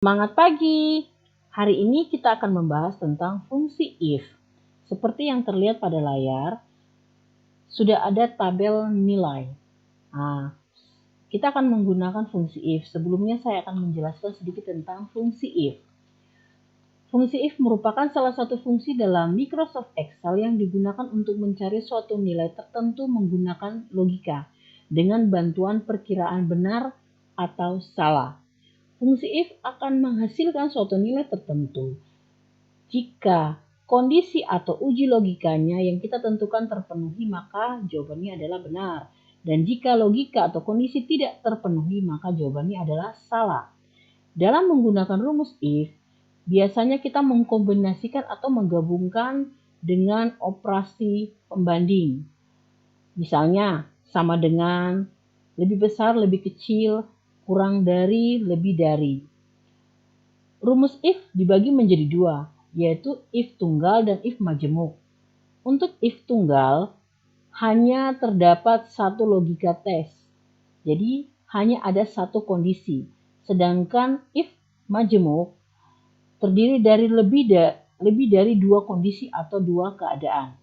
Semangat pagi! Hari ini kita akan membahas tentang fungsi if. Seperti yang terlihat pada layar, sudah ada tabel nilai. Nah, kita akan menggunakan fungsi if. Sebelumnya saya akan menjelaskan sedikit tentang fungsi if. Fungsi if merupakan salah satu fungsi dalam Microsoft Excel yang digunakan untuk mencari suatu nilai tertentu menggunakan logika dengan bantuan perkiraan benar atau salah. Fungsi if akan menghasilkan suatu nilai tertentu. Jika kondisi atau uji logikanya yang kita tentukan terpenuhi, maka jawabannya adalah benar. Dan jika logika atau kondisi tidak terpenuhi, maka jawabannya adalah salah. Dalam menggunakan rumus if, biasanya kita mengkombinasikan atau menggabungkan dengan operasi pembanding. Misalnya, sama dengan, lebih besar, lebih kecil, kurang dari, lebih dari. Rumus if dibagi menjadi dua, yaitu if tunggal dan if majemuk. Untuk if tunggal, hanya terdapat satu logika tes. Jadi, hanya ada satu kondisi. Sedangkan if majemuk terdiri dari lebih dari dua kondisi atau dua keadaan.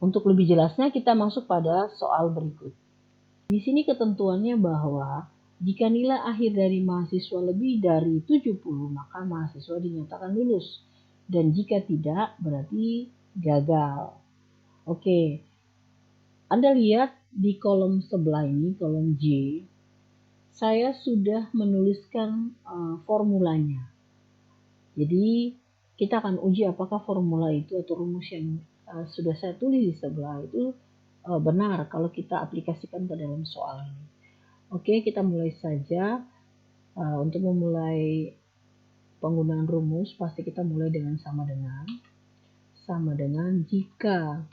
Untuk lebih jelasnya, kita masuk pada soal berikut. Di sini ketentuannya bahwa jika nilai akhir dari mahasiswa lebih dari 70, maka mahasiswa dinyatakan lulus. Dan jika tidak, berarti gagal. Oke, Anda lihat di kolom sebelah ini, kolom J, saya sudah menuliskan formulanya. Jadi, kita akan uji apakah formula itu atau rumus yang sudah saya tulis di sebelah itu benar kalau kita aplikasikan ke dalam soal ini. Oke, kita mulai saja. Untuk memulai penggunaan rumus, pasti kita mulai dengan sama dengan jika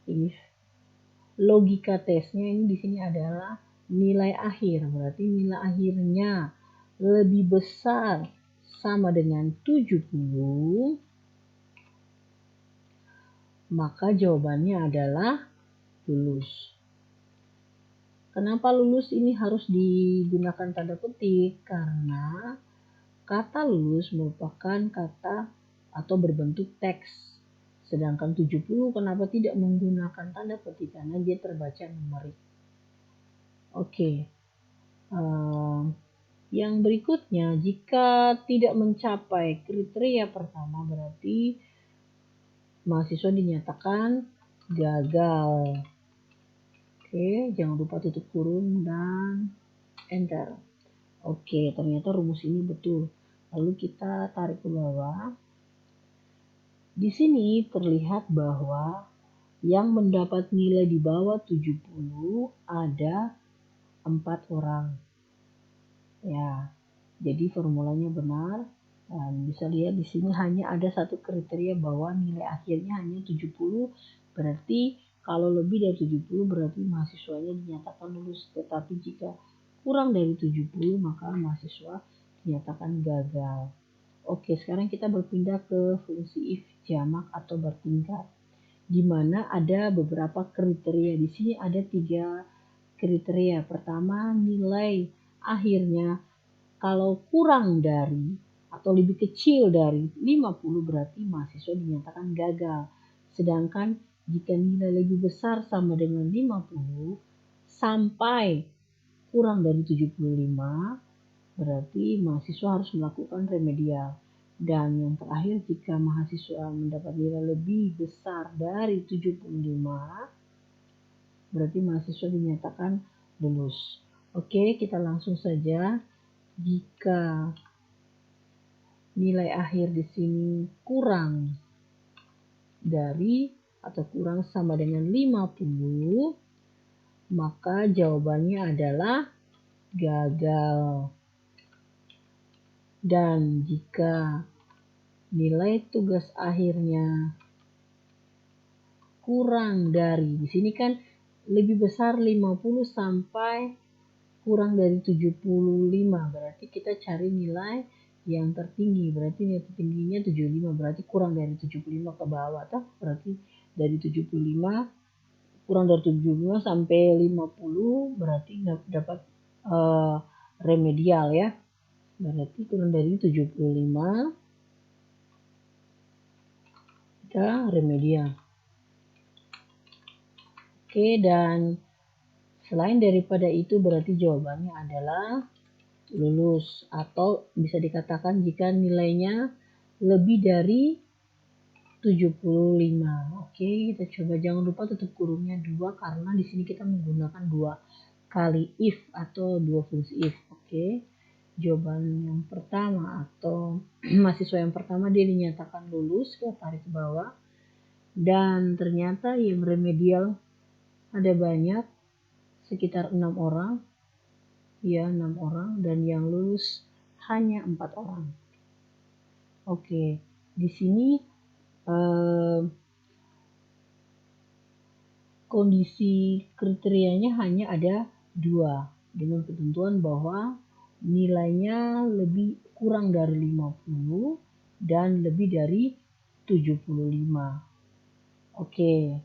ini logika tesnya ini di sini adalah nilai akhir, berarti nilai akhirnya lebih besar sama dengan 70, maka jawabannya adalah lulus. Kenapa lulus ini harus digunakan tanda petik? Karena kata lulus merupakan kata atau berbentuk teks. Sedangkan 70 kenapa tidak menggunakan tanda petik? Karena dia terbaca numerik. Oke. Yang berikutnya, jika tidak mencapai kriteria pertama berarti mahasiswa dinyatakan gagal. Oke, jangan lupa tutup kurung dan enter. Oke, ternyata rumus ini betul. Lalu kita tarik ke bawah. Di sini terlihat bahwa yang mendapat nilai di bawah 70 ada 4 orang. Ya, jadi formulanya benar. Dan bisa lihat di sini hanya ada satu kriteria bahwa nilai akhirnya hanya 70. Berarti kalau lebih dari 70 berarti mahasiswanya dinyatakan lulus. Tetapi jika kurang dari 70 maka mahasiswa dinyatakan gagal. Oke, sekarang kita berpindah ke fungsi if jamak atau bertingkat, di mana ada beberapa kriteria. Di sini ada 3 kriteria. Pertama, nilai akhirnya kalau kurang dari atau lebih kecil dari 50 berarti mahasiswa dinyatakan gagal. Sedangkan jika nilai lebih besar sama dengan 50 sampai kurang dari 75 berarti mahasiswa harus melakukan remedial. Dan yang terakhir, jika mahasiswa mendapat nilai lebih besar dari 75, berarti mahasiswa dinyatakan lulus. Oke, kita langsung saja. Jika nilai akhir di sini kurang dari atau kurang sama dengan 50, maka jawabannya adalah gagal. Dan jika nilai tugas akhirnya kurang dari, di sini kan lebih besar 50 sampai kurang dari 75, berarti kita cari nilai yang tertinggi, berarti nilai tertingginya 75, berarti kurang dari 75 ke bawah, toh berarti dari 75 kurang dari 75 sampai 50 berarti dapat remedial ya. Berarti kurang dari 75 kita remedial. Oke, dan selain daripada itu berarti jawabannya adalah lulus, atau bisa dikatakan jika nilainya lebih dari 75. Oke, kita coba, jangan lupa tutup kurungnya 2 karena di sini kita menggunakan 2 kali if atau 2 fungsi if. Oke. Jawaban yang pertama atau mahasiswa yang pertama dia dinyatakan lulus, kita tarik ke bawah. Dan ternyata yang remedial ada banyak, sekitar 6 orang. Ya, 6 orang, dan yang lulus hanya 4 orang. Oke, di sini kondisi kriterianya hanya ada 2 dengan ketentuan bahwa nilainya lebih kurang dari 50 dan lebih dari 75. Oke,